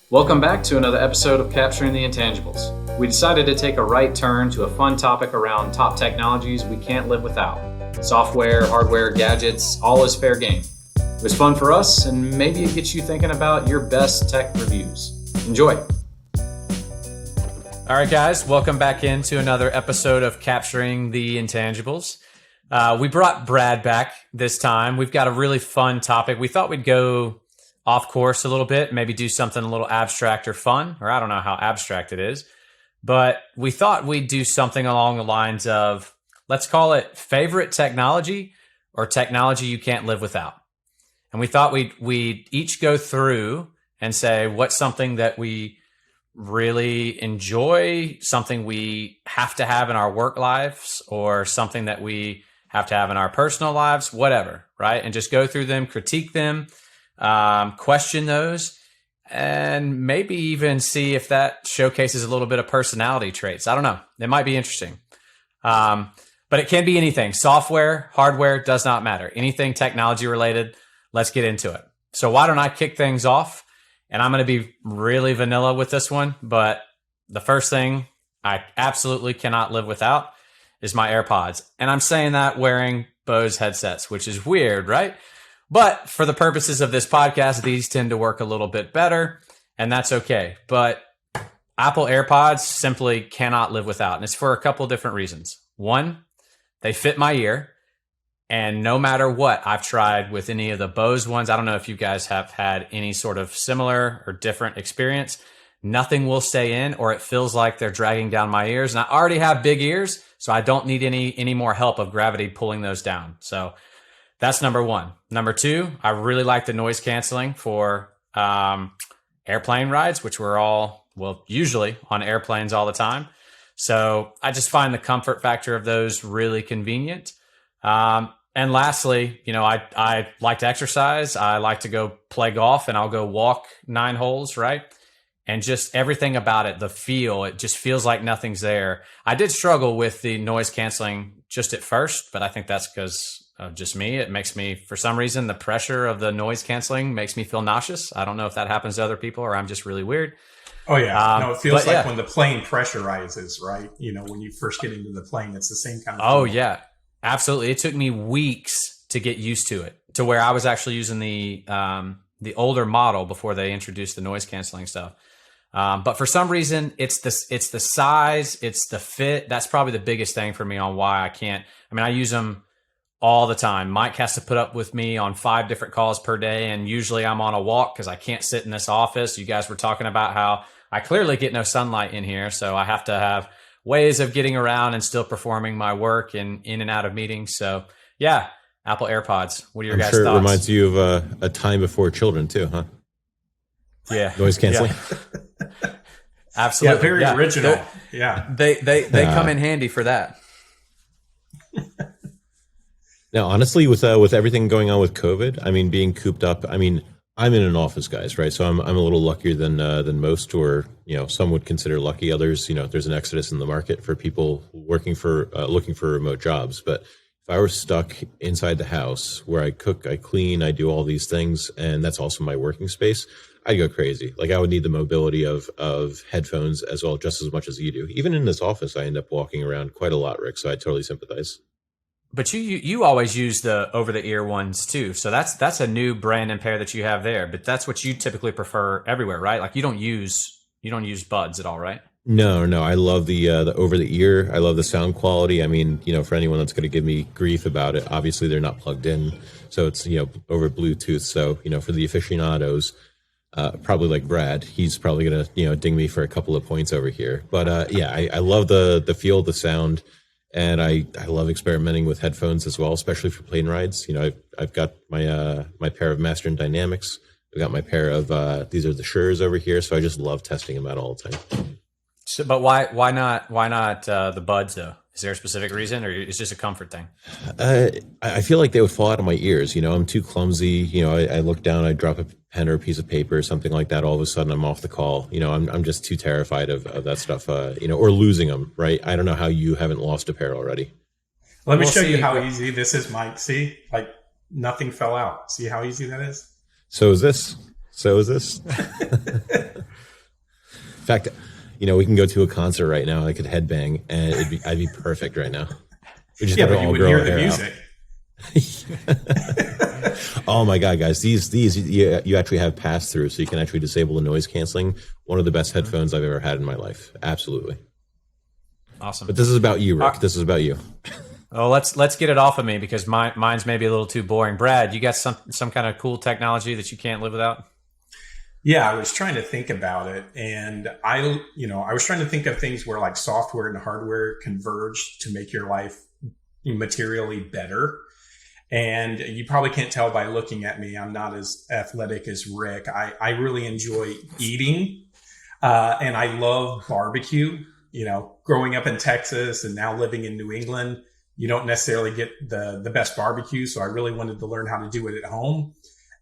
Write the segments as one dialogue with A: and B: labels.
A: Welcome back to another episode of Capturing the Intangibles. We decided to take a right turn to a fun topic around top technologies we can't live without. Software, hardware, gadgets, all is fair game. It was fun for us, and maybe it gets you thinking about your best tech reviews. Enjoy. All right, guys, welcome back into another episode of Capturing the Intangibles. We brought Brad back this time. We've got a really fun topic. We thought we'd go off course a little bit, maybe do something a little abstract or fun, or I don't know how abstract it is, but we thought we'd do something along the lines of, let's call it favorite technology or technology you can't live without. And we thought we'd each go through and say what's something that we really enjoy, something we have to have in our work lives, or something that we have to have in our personal lives, whatever, right? And just go through them, critique them, question those, and maybe even see if that showcases a little bit of personality traits. I don't know. It might be interesting. But it can be anything. Software, hardware, does not matter. Anything technology related, let's get into it. So why don't I kick things off? And I'm going to be really vanilla with this one, but the first thing I absolutely cannot live without is my AirPods. And I'm saying that wearing Bose headsets, which is weird, right? But for the purposes of this podcast, these tend to work a little bit better, and that's okay. But Apple AirPods simply cannot live without, and it's for a couple different reasons. One, they fit my ear, and no matter what I've tried with any of the Bose ones, I don't know if you guys have had any sort of similar or different experience, nothing will stay in, or it feels like they're dragging down my ears. And I already have big ears, so I don't need any more help of gravity pulling those down. So that's number one. Number two, I really like the noise canceling for airplane rides, which we're all, usually on airplanes all the time. So I just find the comfort factor of those really convenient. And lastly, I like to exercise. I like to go play golf, and I'll go walk 9 holes, right? And just everything about it, the feel, it just feels like nothing's there. I did struggle with the noise canceling just at first, but I think that's because of just me. It makes me, for some reason, the pressure of the noise canceling makes me feel nauseous. I don't know if that happens to other people or I'm just really weird.
B: Oh, yeah. No, it feels like when the plane pressurizes, right? When you first get into the plane, it's the same kind of
A: Oh,
B: feeling.
A: yeah. Absolutely. It took me weeks to get used to it, to where I was actually using the older model before they introduced the noise canceling stuff. But for some reason, it's the size, it's the fit. That's probably the biggest thing for me on why I can't. I mean, I use them all the time. Mike has to put up with me on 5 different calls per day, and usually I'm on a walk because I can't sit in this office. You guys were talking about how I clearly get no sunlight in here, so I have to have ways of getting around and still performing my work and in and out of meetings. So yeah, Apple AirPods. What are your guys' thoughts?
C: It reminds you of a time before children too, huh?
A: Yeah.
C: Noise canceling.
A: Yeah. Absolutely.
B: Yeah, very original.
A: They come in handy for that.
C: Now, honestly, with everything going on with COVID, I mean, being cooped up, I mean, I'm in an office, guys, right? So I'm a little luckier than most, or some would consider lucky. Others, there's an exodus in the market for people looking for remote jobs. But if I were stuck inside the house where I cook, I clean, I do all these things, and that's also my working space, I'd go crazy. Like, I would need the mobility of headphones as well, just as much as you do. Even in this office, I end up walking around quite a lot, Rick. So I totally sympathize.
A: But you always use the over-the-ear ones too, so that's a new brand and pair that you have there. But that's what you typically prefer everywhere, right? Like you don't use buds at all, right?
C: No. I love the over-the-ear. I love the sound quality. I mean, for anyone that's going to give me grief about it, obviously they're not plugged in, so it's over Bluetooth. So for the aficionados, probably like Brad, he's probably going to ding me for a couple of points over here. But I love the feel, the sound. And I love experimenting with headphones as well, especially for plane rides. I've got my pair of Master and Dynamics. I've got my pair of these are the Sures over here. So I just love testing them out all the time.
A: So, but why not the buds though? Is there a specific reason, or it's just a comfort thing?
C: I feel like they would fall out of my ears. I'm too clumsy. I look down, I drop a pen or a piece of paper or something like that. All of a sudden, I'm off the call. I'm just too terrified of that stuff. Or losing them. Right? I don't know how you haven't lost a pair already.
B: Let me show you how easy this is, Mike. See, like nothing fell out. See how easy that is?
C: So is this. fact, we can go to a concert right now. I could headbang, and I'd be perfect right now. We just
B: but you would hear the music.
C: Oh my God, guys! These you actually have pass through, so you can actually disable the noise canceling. One of the best headphones I've ever had in my life. Absolutely.
A: Awesome.
C: But this is about you, Rick. This is about you.
A: Oh, let's get it off of me because mine's maybe a little too boring. Brad, you got some kind of cool technology that you can't live without?
B: Yeah, I was trying to think about it, and I was trying to think of things where like software and hardware converge to make your life materially better. And you probably can't tell by looking at me, I'm not as athletic as Rick. I really enjoy eating, and I love barbecue. Growing up in Texas and now living in New England, you don't necessarily get the best barbecue. So I really wanted to learn how to do it at home.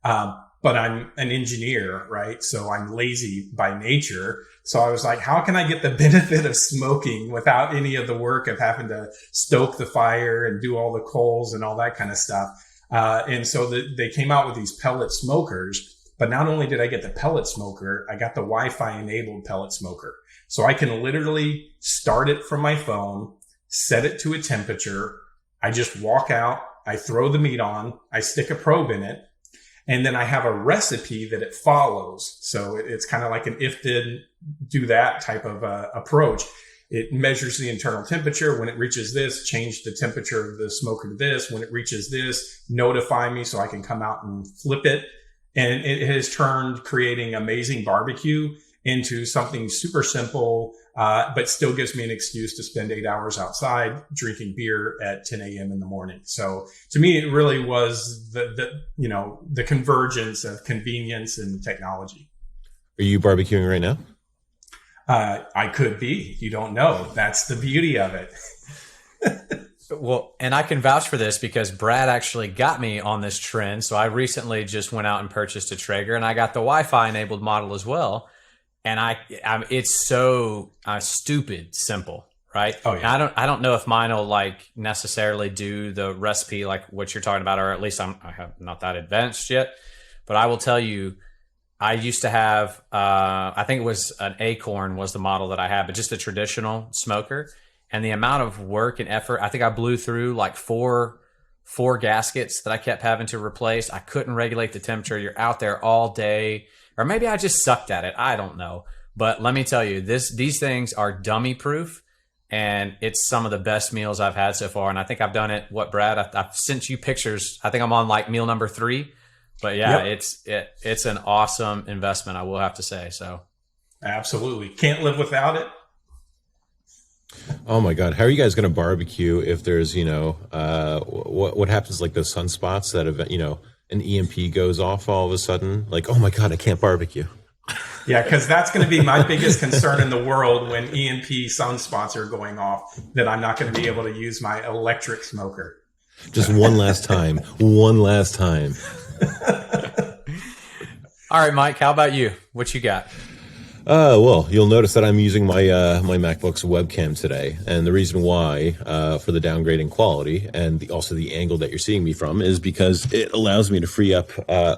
B: But I'm an engineer, right? So I'm lazy by nature. So I was like, how can I get the benefit of smoking without any of the work of having to stoke the fire and do all the coals and all that kind of stuff? And so they came out with these pellet smokers. But not only did I get the pellet smoker, I got the Wi-Fi enabled pellet smoker. So I can literally start it from my phone, set it to a temperature. I just walk out, I throw the meat on, I stick a probe in it, and then I have a recipe that it follows. So it's kind of like an if then do that type of approach. It measures the internal temperature. When it reaches this, change the temperature of the smoker to this. When it reaches this, notify me so I can come out and flip it. And it has turned creating amazing barbecue into something super simple, but still gives me an excuse to spend 8 hours outside drinking beer at 10 a.m. in the morning. So to me, it really was the convergence of convenience and technology.
C: Are you barbecuing right now?
B: I could be. You don't know. That's the beauty of it.
A: Well, and I can vouch for this because Brad actually got me on this trend. So I recently just went out and purchased a Traeger, and I got the Wi-Fi enabled model as well. And it's so stupid simple, right?
B: Oh yeah.
A: And I don't know if mine will like necessarily do the recipe like what you're talking about, or at least I have not that advanced yet. But I will tell you, I used to have I think it was an Acorn was the model that I had, but just a traditional smoker. And the amount of work and effort, I think I blew through like four gaskets that I kept having to replace. I couldn't regulate the temperature. You're out there all day. Or maybe I just sucked at it. I don't know. But let me tell you, these things are dummy proof, and it's some of the best meals I've had so far. And I think I've done it. What, Brad? I've sent you pictures. I think I'm on like meal number 3. But yeah, yep. It's an awesome investment, I will have to say. So
B: absolutely can't live without it.
C: Oh my God, how are you guys going to barbecue if there's what happens like those sunspots that have an EMP goes off all of a sudden? Like, oh my God, I can't barbecue.
B: Yeah, because that's going to be my biggest concern in the world when EMP sunspots are going off, that I'm not going to be able to use my electric smoker.
C: Just one last time. One last time.
A: All right, Mike, how about you? What you got?
C: Well, you'll notice that I'm using my my MacBook's webcam today, and the reason why for the downgrading quality and also the angle that you're seeing me from is because it allows me to free up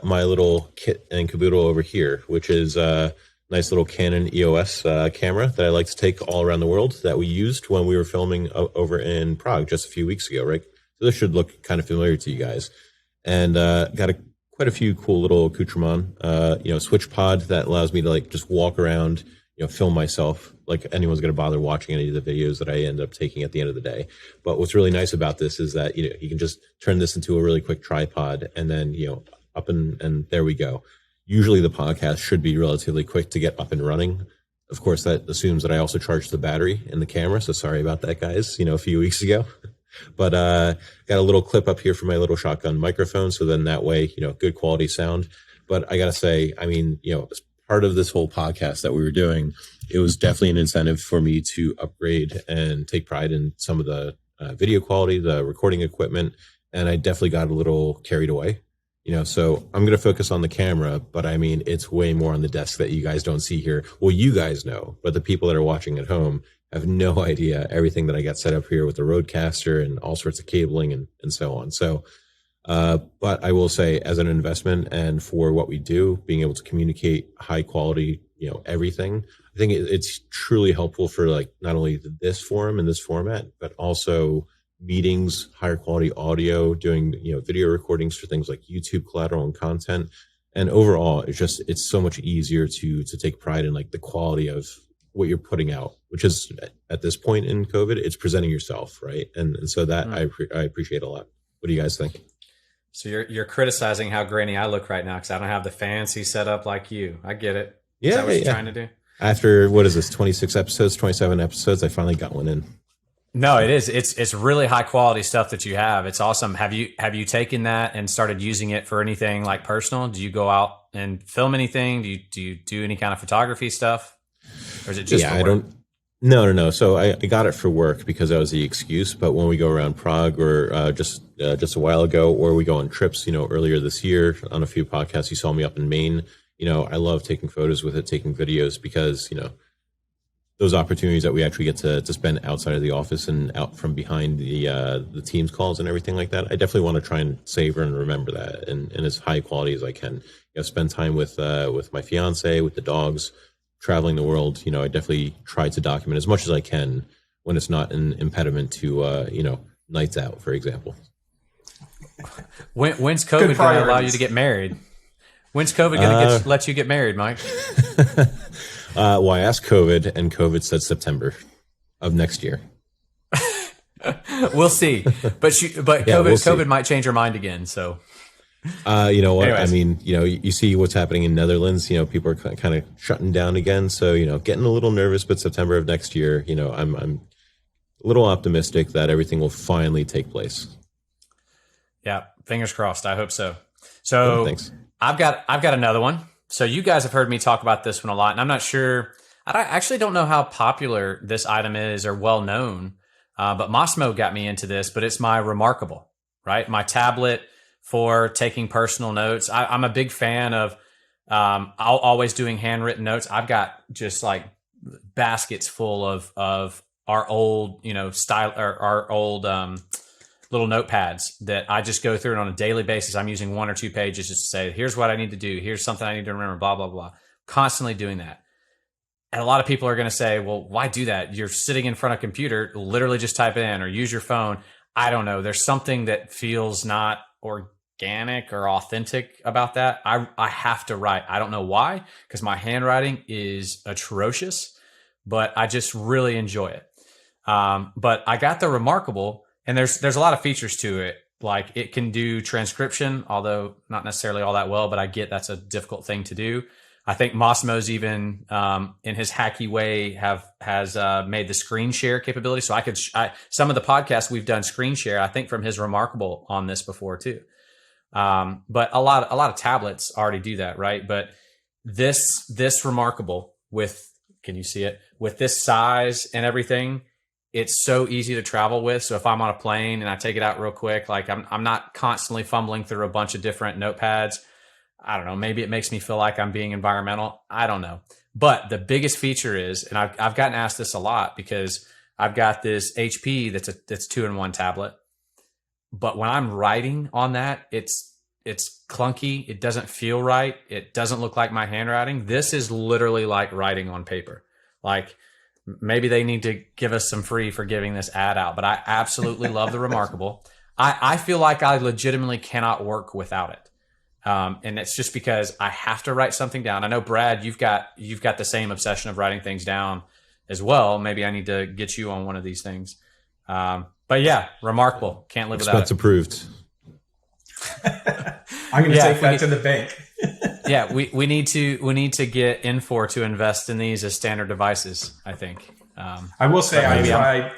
C: my little kit and caboodle over here, which is a nice little Canon EOS camera that I like to take all around the world that we used when we were filming over in Prague just a few weeks ago, right? So this should look kind of familiar to you guys, and got quite a few cool little accoutrements, switch pod that allows me to like just walk around, film myself like anyone's going to bother watching any of the videos that I end up taking at the end of the day. But what's really nice about this is that, you can just turn this into a really quick tripod and then, up and there we go. Usually the podcast should be relatively quick to get up and running. Of course, that assumes that I also charged the battery in the camera. So sorry about that, guys, a few weeks ago. But got a little clip up here for my little shotgun microphone. So then that way, good quality sound. But I got to say, as part of this whole podcast that we were doing, it was definitely an incentive for me to upgrade and take pride in some of the video quality, the recording equipment. And I definitely got a little carried away, so I'm going to focus on the camera, but it's way more on the desk that you guys don't see here. Well, you guys know, but the people that are watching at home have no idea everything that I got set up here with the Rodecaster and all sorts of cabling and so on. So, but I will say as an investment and for what we do, being able to communicate high quality everything. I think it's truly helpful for like not only this forum and this format, but also meetings, higher quality audio, doing video recordings for things like YouTube collateral and content. And overall, it's so much easier to take pride in like the quality of what you're putting out, which is at this point in COVID, it's presenting yourself, right? And so that I appreciate a lot. What do you guys think?
A: So you're criticizing how grainy I look right now because I don't have the fancy setup like you. I get it.
C: Yeah,
A: is that what you're trying to do?
C: After what is this, 26 episodes, 27 episodes, I finally got one in.
A: No, it is. It's really high quality stuff that you have. It's awesome. Have you taken that and started using it for anything like personal? Do you go out and film anything? Do you do any kind of photography stuff? Or is it just
C: I don't. No. So I got it for work because that was the excuse. But when we go around Prague or just a while ago, or we go on trips, earlier this year on a few podcasts, you saw me up in Maine. I love taking photos with it, taking videos because, those opportunities that we actually get to spend outside of the office and out from behind the Teams calls and everything like that. I definitely want to try and savor and remember that and as high quality as I can. Spend time with my fiance, with the dogs, traveling the world. I definitely try to document as much as I can when it's not an impediment to nights out, for example.
A: When's COVID going to allow you to get married? When's COVID going to let you get married, Mike?
C: Well, I asked COVID, and COVID said September of next year.
A: We'll see, but COVID might change your mind again. So,
C: you know what?
A: Anyways.
C: I mean, you see what's happening in Netherlands. People are kind of shutting down again. So, getting a little nervous. But September of next year, I'm a little optimistic that everything will finally take place.
A: Yeah, fingers crossed. I hope so. So,
C: thanks.
A: I've got another one. So you guys have heard me talk about this one a lot, and I'm not sure. I actually don't know how popular this item is or well known, but Massimo got me into this. But it's my Remarkable, right? My tablet for taking personal notes. I'm a big fan of always doing handwritten notes. I've got just like baskets full of our old, style or our old little notepads that I just go through and on a daily basis. I'm using 1 or 2 pages just to say, here's what I need to do. Here's something I need to remember, blah, blah, blah. Constantly doing that. And a lot of people are going to say, well, why do that? You're sitting in front of a computer, literally just type it in or use your phone. I don't know. There's something that feels not organic or authentic about that. I have to write. I don't know why, because my handwriting is atrocious, but I just really enjoy it. But I got the Remarkable. And there's a lot of features to it. Like it can do transcription, although not necessarily all that well, but I get that's a difficult thing to do. I think Massimo's even in his hacky way has made the screen share capability. So some of the podcasts we've done screen share, I think from his Remarkable on this before too. But a lot of tablets already do that, right? But this Remarkable can you see it? With this size and everything, it's so easy to travel with. So if I'm on a plane and I take it out real quick, like I'm not constantly fumbling through a bunch of different notepads. I don't know. Maybe it makes me feel like I'm being environmental. I don't know. But the biggest feature is, and I've gotten asked this a lot because I've got this HP that's 2-in-1 tablet. But when I'm writing on that, it's clunky. It doesn't feel right. It doesn't look like my handwriting. This is literally like writing on paper. Like, maybe they need to give us some free for giving this ad out, but I absolutely love the Remarkable. I feel like I legitimately cannot work without it. And it's just because I have to write something down. I know, Brad, you've got the same obsession of writing things down as well. Maybe I need to get you on one of these things. But yeah, Remarkable. Can't live without it.
C: Expense approved.
B: I'm going to take that to the bank.
A: Yeah, we need to get Infor to invest in these as standard devices, I think.
B: I will say I tried,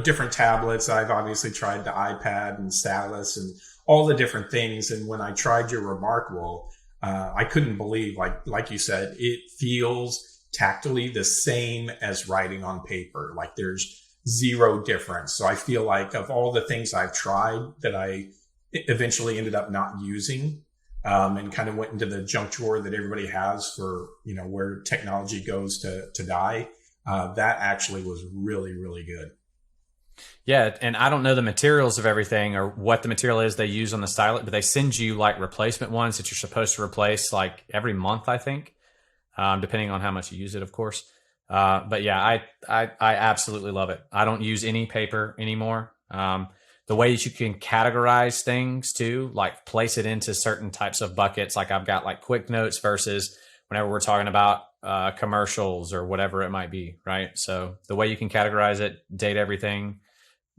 B: different tablets. I've obviously tried the iPad and stylus and all the different things. And when I tried your Remarkable, I couldn't believe, like you said, it feels tactily the same as writing on paper. Like there's zero difference. So I feel like of all the things I've tried that I eventually ended up not using, and kind of went into the junk drawer that everybody has for, where technology goes to die. That actually was really, really good.
A: Yeah. And I don't know the materials of everything or what the material is they use on the stylet, but they send you like replacement ones that you're supposed to replace like every month, I think. depending on how much you use it, of course. But yeah, I absolutely love it. I don't use any paper anymore. The way that you can categorize things too, like place it into certain types of buckets. Like I've got like quick notes versus whenever we're talking about commercials or whatever it might be, right? So the way you can categorize it, date everything,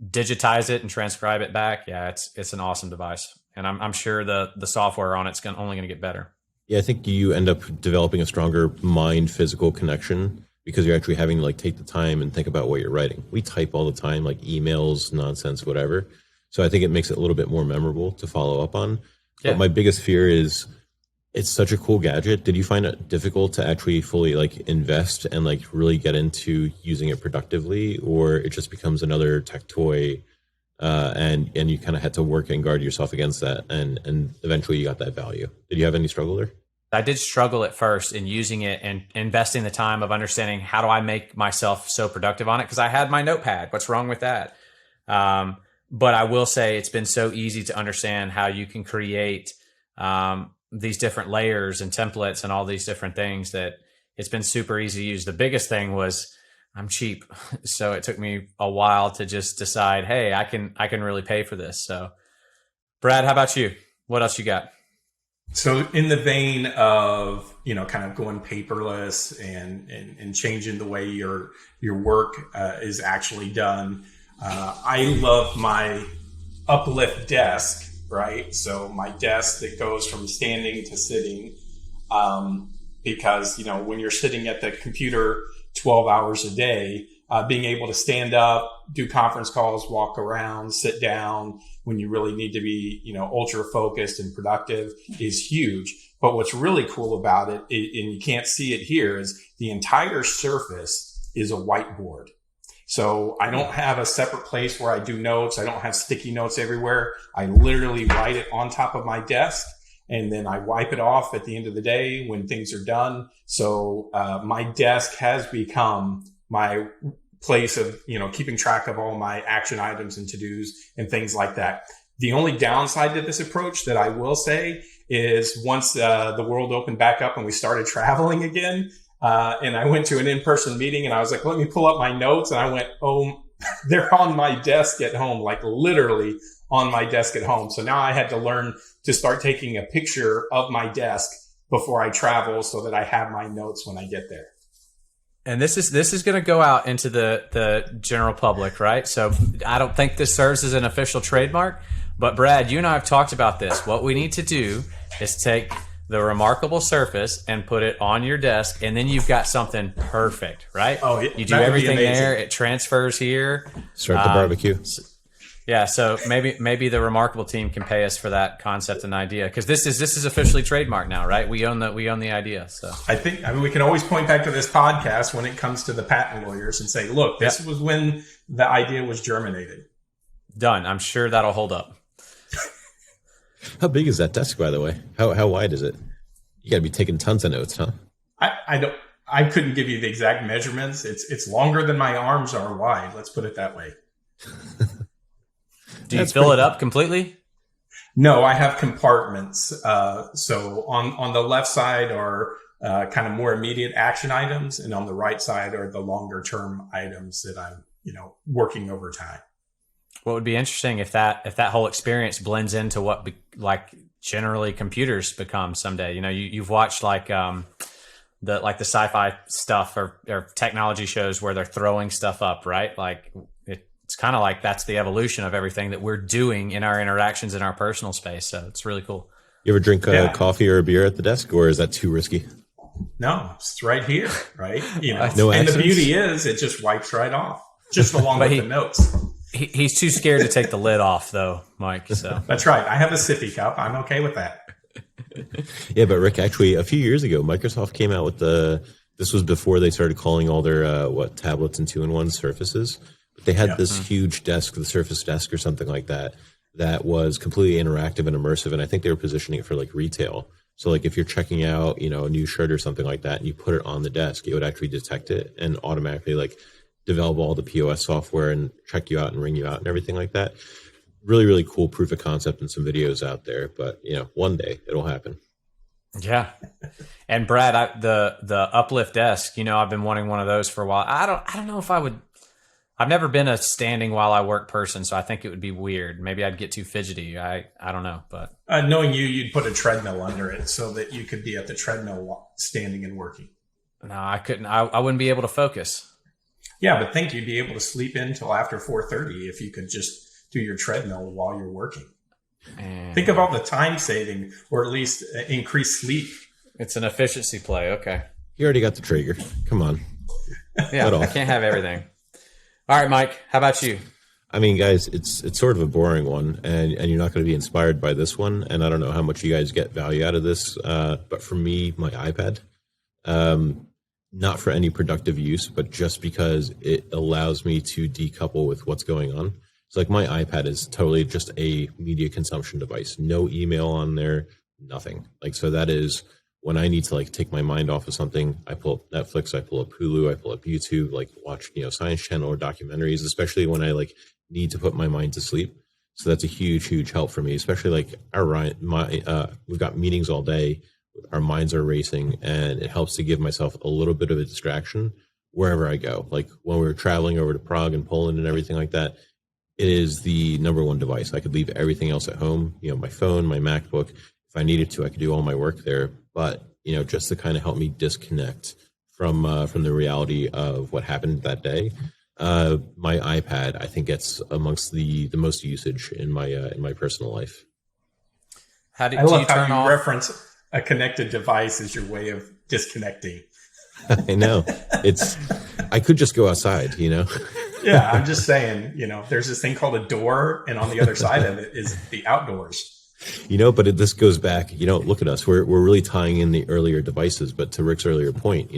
A: digitize it, and transcribe it back. Yeah, it's an awesome device, and I'm sure the software on it's only going to get better.
C: Yeah, I think you end up developing a stronger mind-physical connection because you're actually having to like take the time and think about what you're writing. We type all the time, like emails, nonsense, whatever. So I think it makes it a little bit more memorable to follow up on.
A: Yeah.
C: But my biggest fear is it's such a cool gadget. Did you find it difficult to actually fully like invest and like really get into using it productively, or it just becomes another tech toy and you kind of had to work and guard yourself against that, and eventually you got that value? Did you have any struggle there?
A: I did struggle at first in using it and investing the time of understanding how do I make myself so productive on it, because I had my notepad. What's wrong with that? But I will say it's been so easy to understand how you can create these different layers and templates and all these different things that it's been super easy to use. The biggest thing was I'm cheap. So it took me a while to just decide, hey, I can really pay for this. So Brad, how about you? What else you got?
B: So in the vein of, kind of going paperless and changing the way your work is actually done, I love my Uplift Desk, right? So my desk that goes from standing to sitting, because, when you're sitting at the computer 12 hours a day, being able to stand up, do conference calls, walk around, sit down when you really need to be, ultra focused and productive is huge. But what's really cool about it, and you can't see it here, is the entire surface is a whiteboard. So I don't have a separate place where I do notes. I don't have sticky notes everywhere. I literally write it on top of my desk, and then I wipe it off at the end of the day when things are done. So my desk has become my place of, keeping track of all my action items and to-dos and things like that. The only downside to this approach that I will say is once the world opened back up and we started traveling again, and I went to an in-person meeting and I was like, let me pull up my notes. And I went, oh, they're on my desk at home, like literally on my desk at home. So now I had to learn to start taking a picture of my desk before I travel so that I have my notes when I get there.
A: And this is going to go out into the general public, right? So I don't think this serves as an official trademark, but Brad, you and I have talked about this. What we need to do is take the remarkable Surface and put it on your desk, and then you've got something perfect, right?
B: Oh,
A: you do everything there. It transfers here.
C: Start the barbecue.
A: Yeah, so maybe the Remarkable team can pay us for that concept and idea, because this is officially trademarked now, right? We own the idea. So
B: I mean we can always point back to this podcast when it comes to the patent lawyers and say, look, this was when the idea was germinated.
A: Done. I'm sure that'll hold up.
C: How big is that desk, by the way? How wide is it? You got to be taking tons of notes, huh?
B: I couldn't give you the exact measurements. It's longer than my arms are wide. Let's put it that way.
A: Do you fill it up completely?
B: No, I have compartments. So on the left side are kind of more immediate action items, and on the right side are the longer term items that I'm working over time.
A: What would be interesting if that whole experience blends into what like generally computers become someday. You've watched like the sci-fi stuff or technology shows where they're throwing stuff up, right? Like it's kind of like that's the evolution of everything that we're doing in our interactions in our personal space. So it's really cool.
C: You ever drink coffee or a beer at the desk, or is that too risky?
B: No, it's right here, right?
C: No
B: and
C: accents?
B: the beauty is it just wipes right off, just along with the notes.
A: He's too scared to take the lid off, though, Mike. So
B: that's right. I have a sippy cup. I'm okay with that.
C: Yeah, but Rick, actually, a few years ago, Microsoft came out with this was before they started calling all their tablets and 2-in-1 Surfaces. But they had this huge desk, the Surface Desk or something like that was completely interactive and immersive. And I think they were positioning it for like retail. So like if you're checking out, a new shirt or something like that, and you put it on the desk, it would actually detect it and automatically like develop all the POS software and check you out and ring you out and everything like that. Really, really cool proof of concept and some videos out there. But, one day it'll happen.
A: Yeah. And Brad, the Uplift Desk, I've been wanting one of those for a while. I don't know if I would. I've never been a standing while I work person, so I think it would be weird. Maybe I'd get too fidgety. I don't know, but
B: Knowing you, you'd put a treadmill under it so that you could be at the treadmill standing and working.
A: no, I couldn't. I wouldn't be able to focus.
B: Yeah, but think you'd be able to sleep in until after 4:30 if you could just do your treadmill while you're working.
A: And
B: Think of all the time saving, or at least increased sleep.
A: it's an efficiency play. Okay.
C: You already got the Traeger. Come on.
A: Yeah,
C: At all.
A: I can't have everything. All right, Mike, how about you?
C: I mean, guys, it's sort of a boring one, and you're not going to be inspired by this one. And I don't know how much you guys get value out of this, but for me, my iPad, not for any productive use, but just because it allows me to decouple with what's going on. It's like my iPad is totally just a media consumption device. No email on there, nothing. Like, so that is when I need to like take my mind off of something. I pull up Netflix, I pull up Hulu, I pull up YouTube, like watch, Science Channel or documentaries, especially when I like need to put my mind to sleep. So that's a huge, huge help for me, especially like we've got meetings all day. Our minds are racing, and it helps to give myself a little bit of a distraction wherever I go. Like when we were traveling over to Prague and Poland and everything like that, it is the number one device. I could leave everything else at home, my phone, my MacBook. If I needed to, I could do all my work there. But, just to kind of help me disconnect from the reality of what happened that day, my iPad, I think, gets amongst the most usage in my personal life.
B: I love how you reference a connected device as your way of disconnecting.
C: I know. I could just go outside,
B: Yeah, I'm just saying, there's this thing called a door, and on the other side of it is the outdoors.
C: But this goes back, look at us. We're really tying in the earlier devices, but to Rick's earlier point,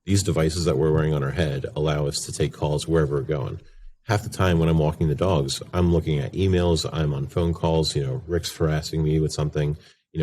C: these devices that we're wearing on our head allow us to take calls wherever we're going. Half the time when I'm walking the dogs, I'm looking at emails, I'm on phone calls, Rick's harassing me with something,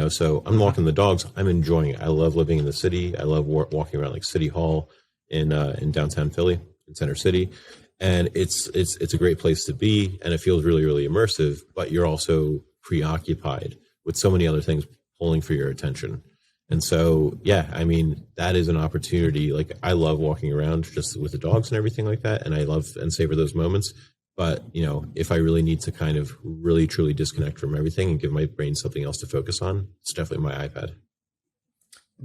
C: so I'm walking the dogs. I'm enjoying it. I love living in the city. I love walking around like City Hall in downtown Philly, in Center City. And it's a great place to be, and it feels really, really immersive, but you're also preoccupied with so many other things pulling for your attention. And so, yeah, I mean, that is an opportunity. Like, I love walking around just with the dogs and everything like that, and I love and savor those moments. But, if I really need to kind of really, truly disconnect from everything and give my brain something else to focus on, it's definitely my iPad.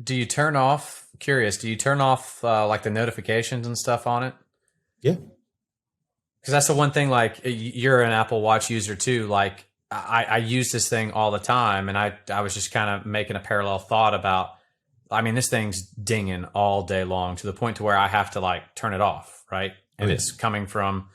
A: Do you turn off like the notifications and stuff on it?
C: Yeah.
A: Because that's the one thing, like, you're an Apple Watch user too. Like, I use this thing all the time, and I was just kind of making a parallel thought about, I mean, this thing's dinging all day long to the point to where I have to like turn it off, right? And it's coming from,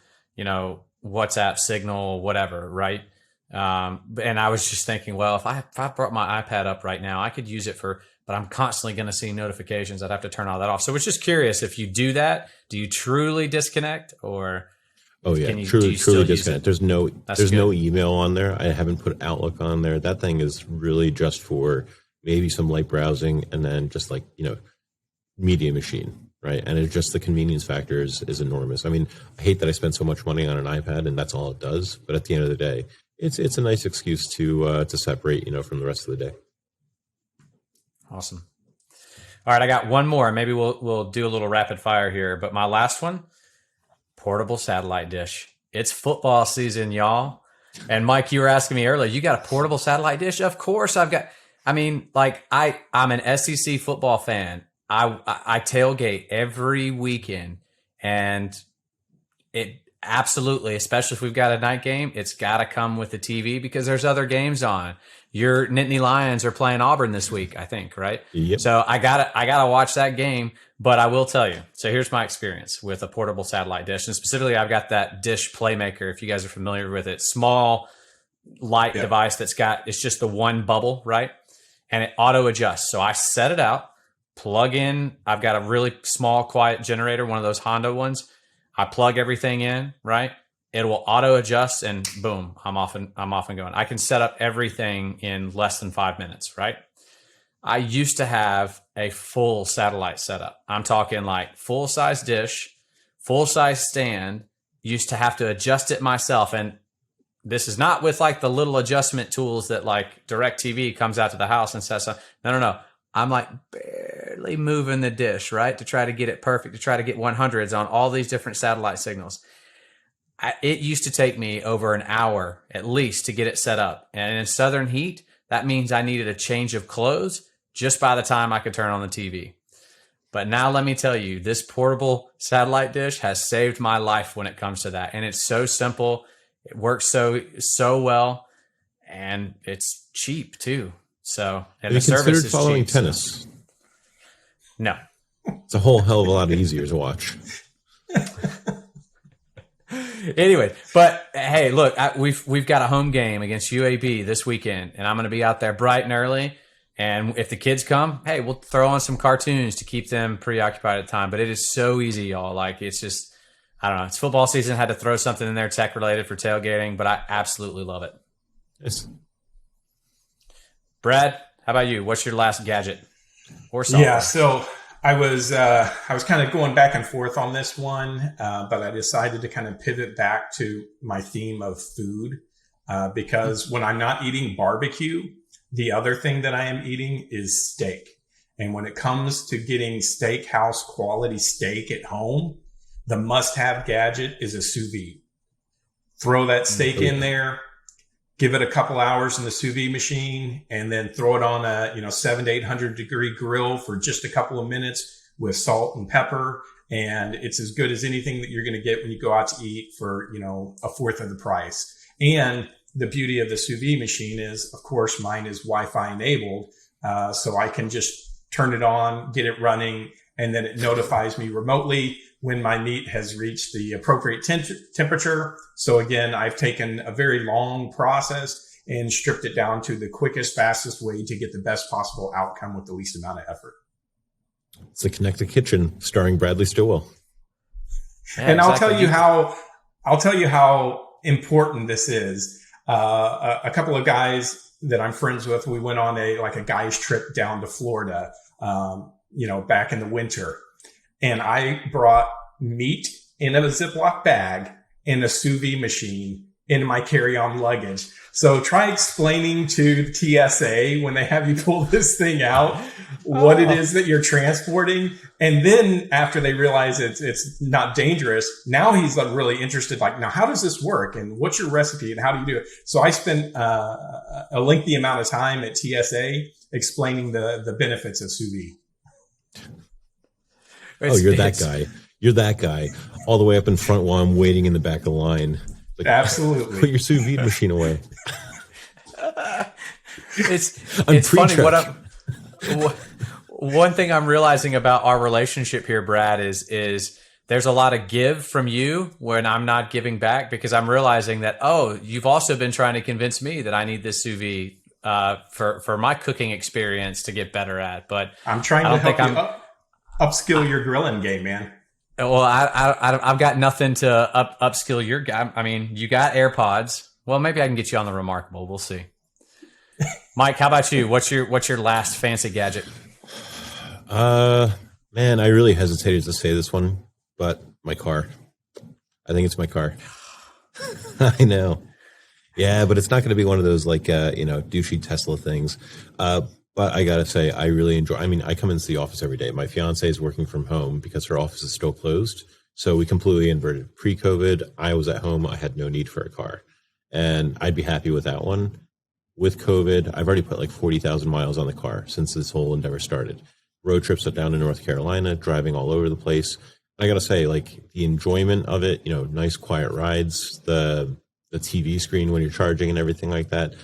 A: WhatsApp, Signal, whatever, right? And I was just thinking, well, if I brought my iPad up right now, I could use it but I'm constantly going to see notifications. I'd have to turn all that off. So I was just curious, if you do that, do you truly disconnect, or?
C: Oh yeah, truly disconnect. There's no email on there. I haven't put Outlook on there. That thing is really just for maybe some light browsing, and then just like, media machine, right? And it's just the convenience factor is enormous. I mean, I hate that I spend so much money on an iPad and that's all it does. But at the end of the day, it's a nice excuse to separate, from the rest of the day.
A: Awesome. All right, I got one more. Maybe we'll do a little rapid fire here. But my last one. Portable satellite dish. It's football season, y'all. And Mike, you were asking me earlier, you got a portable satellite dish? Of course I've got. I mean, like I'm an SEC football fan. I tailgate every weekend, and it absolutely, especially if we've got a night game, it's got to come with the TV because there's other games on. Your Nittany Lions are playing Auburn this week, I think, right?
C: Yep.
A: So I gotta watch that game. But I will tell you. So here's my experience with a portable satellite dish, and specifically, I've got that Dish Playmaker. If you guys are familiar with it, small, light device it's just the one bubble, right? And it auto adjusts. So I set it out, plug in. I've got a really small, quiet generator, one of those Honda ones. I plug everything in, right? It will auto adjust, and boom, I'm off and going. I can set up everything in less than 5 minutes, right? I used to have a full satellite setup. I'm talking like full size dish, full size stand. Used to have to adjust it myself, and this is not with like the little adjustment tools that like DirecTV comes out to the house and says, no. I'm like barely moving the dish, right, to try to get it perfect, to try to get 100s on all these different satellite signals. It used to take me over an hour at least to get it set up. And in southern heat, that means I needed a change of clothes just by the time I could turn on the TV. But now let me tell you, this portable satellite dish has saved my life when it comes to that. And it's so simple. It works so well, and it's cheap too. So, and
C: Have
A: the
C: you
A: service
C: considered
A: is
C: following
A: cheap,
C: tennis?
A: So. No.
C: It's a whole hell of a lot easier to watch.
A: Anyway, but hey, look, we've got a home game against UAB this weekend, and I'm going to be out there bright and early. And if the kids come, hey, we'll throw on some cartoons to keep them preoccupied at the time. But it is so easy, y'all. Like, it's just, I don't know. It's football season. Had to throw something in there tech related for tailgating, but I absolutely love it.
C: Yes.
A: Brad, how about you? What's your last gadget or software?
B: Yeah, so I was kind of going back and forth on this one, but I decided to kind of pivot back to my theme of food because when I'm not eating barbecue, the other thing that I am eating is steak. And when it comes to getting steakhouse quality steak at home, the must-have gadget is a sous vide. Throw that steak in there, give it a couple hours in the sous vide machine, and then throw it on a 700 to 800 degree grill for just a couple of minutes with salt and pepper. And it's as good as anything that you're going to get when you go out to eat for, a fourth of the price. And the beauty of the sous vide machine is, of course, mine is Wi-Fi enabled. So I can just turn it on, get it running, and then it notifies me remotely when my meat has reached the appropriate temperature. So again, I've taken a very long process and stripped it down to the quickest, fastest way to get the best possible outcome with the least amount of effort.
C: It's the Connected Kitchen starring Bradley Stillwell.
A: Yeah,
B: and
A: exactly.
B: I'll tell you how important this is. A couple of guys that I'm friends with, we went on a guy's trip down to Florida, back in the winter. And I brought meat in a Ziploc bag in a sous vide machine in my carry-on luggage. So try explaining to TSA when they have you pull this thing out, what it is that you're transporting. And then after they realize it's not dangerous, now he's like really interested, like, now how does this work? And what's your recipe and how do you do it? So I spent a lengthy amount of time at TSA explaining the benefits of sous vide.
C: You're that guy. You're that guy. All the way up in front while I'm waiting in the back of the line. Like,
B: absolutely.
C: Put your sous vide machine away.
A: It's funny. One thing I'm realizing about our relationship here, Brad, is there's a lot of give from you when I'm not giving back, because I'm realizing that, you've also been trying to convince me that I need this sous vide for my cooking experience to get better at. But
B: I'm trying to help you upskill your grilling game, man.
A: Well, I've got nothing to upskill your guy. I mean, you got AirPods. Well, maybe I can get you on the Remarkable. We'll see. Mike, how about you? What's your last fancy gadget?
C: Man, I really hesitated to say this one, but my car. I think it's my car. I know. Yeah, but it's not going to be one of those douchey Tesla things. But I got to say, I really enjoy, I come into the office every day. My fiance is working from home because her office is still closed. So we completely inverted. Pre-COVID, I was at home. I had no need for a car. And I'd be happy with that one. With COVID, I've already put like 40,000 miles on the car since this whole endeavor started. Road trips down to North Carolina, driving all over the place. I got to say, like, the enjoyment of it, nice quiet rides, the TV screen when you're charging and everything like that.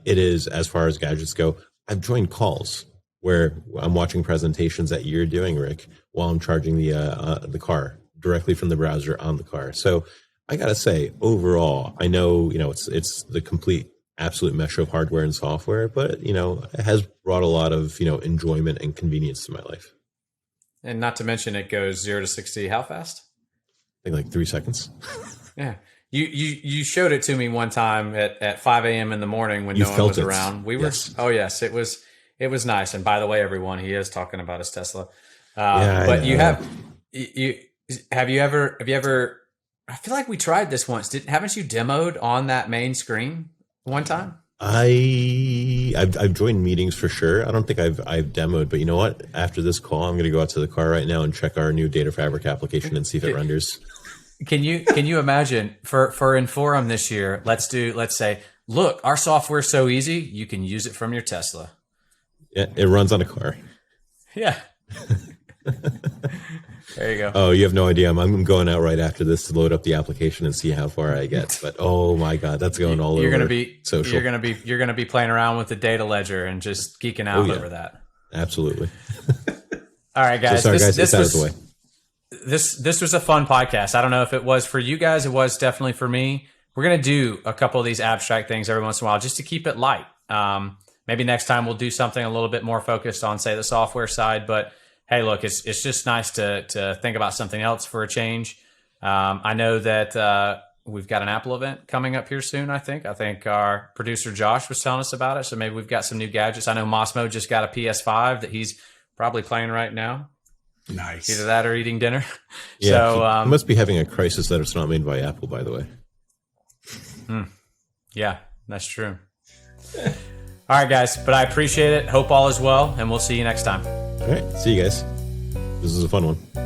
C: It is, as far as gadgets go, I've joined calls where I'm watching presentations that you're doing, Rick, while I'm charging the car directly from the browser on the car. So I got to say, overall, I know, it's the complete absolute mesh of hardware and software, but, it has brought a lot of, enjoyment and convenience to my life. And
A: not to mention it goes 0 to 60 how fast?
C: I think like 3 seconds.
A: Yeah. You showed it to me one time at 5 a.m. in the morning when no one was around. We were, yes. Oh yes, it was nice. And by the way, everyone, he is talking about his Tesla. But have you ever? I feel like we tried this once. Haven't you demoed on that main screen one time?
C: I've joined meetings for sure. I don't think I've demoed, but you know what? After this call, I'm going to go out to the car right now and check our new Data Fabric application and see if it renders.
A: Can you imagine for Inforum this year? Let's say, look, our software's so easy, you can use it from your Tesla.
C: Yeah, it runs on a car.
A: Yeah. There you go.
C: Oh, you have no idea. I'm going out right after this to load up the application and see how far I get. But oh my God, that's going all
A: you're
C: over
A: gonna be
C: social.
A: You're gonna be playing around with the data ledger and just geeking out over that.
C: Absolutely.
A: All right, guys.
C: So sorry, guys. It's out of the way.
A: This was a fun podcast. I don't know if it was for you guys. It was definitely for me. We're gonna do a couple of these abstract things every once in a while just to keep it light. Maybe next time we'll do something a little bit more focused on, say, the software side, but hey, look, it's just nice to think about something else for a change. I know that we've got an Apple event coming up here soon, I think. I think our producer Josh was telling us about it, so maybe we've got some new gadgets. I know Mossmo just got a PS5 that he's probably playing right now.
B: Nice.
A: Either that or eating dinner.
C: Yeah,
A: so
C: he must be having a crisis that it's not made by Apple, by the way.
A: Yeah, that's true. All right, guys, but I appreciate it. Hope all is well, and we'll see you next time.
C: All right. See you guys. This is a fun one.